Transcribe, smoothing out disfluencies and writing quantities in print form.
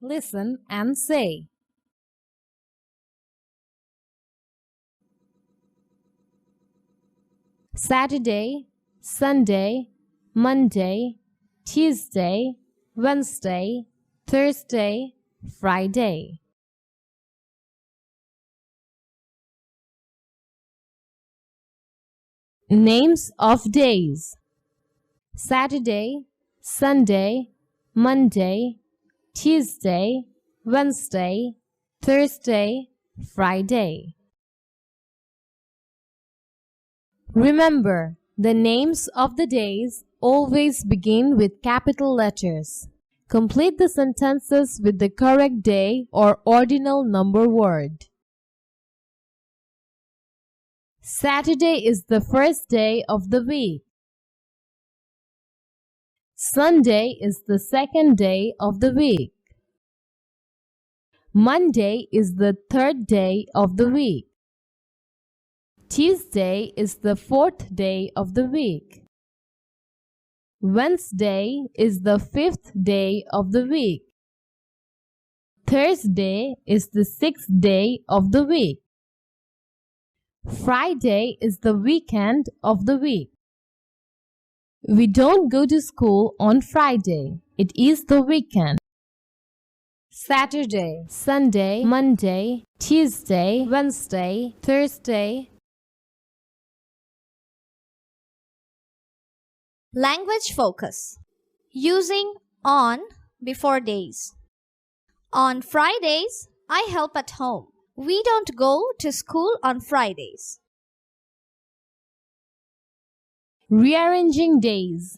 Listen and say. Saturday, Sunday, Monday, Tuesday, Wednesday, Thursday, Friday. Names of days: Saturday, Sunday, Monday, Tuesday, Wednesday, Thursday, Friday. Remember, the names of the days always begin with capital letters. Complete the sentences with the correct day or ordinal number word. Saturday is the first day of the week. Sunday is the second day of the week. Monday is the third day of the week. Tuesday is the fourth day of the week. Wednesday is the fifth day of the week. Thursday is the sixth day of the week. Friday is the weekend of the week. We don't go to school on Friday. It is the weekend. Saturday, Sunday, Monday, Tuesday, Wednesday, Thursday. Language focus. Using on before days. On Fridays, I help at home. We don't go to school on Fridays. Rearranging days.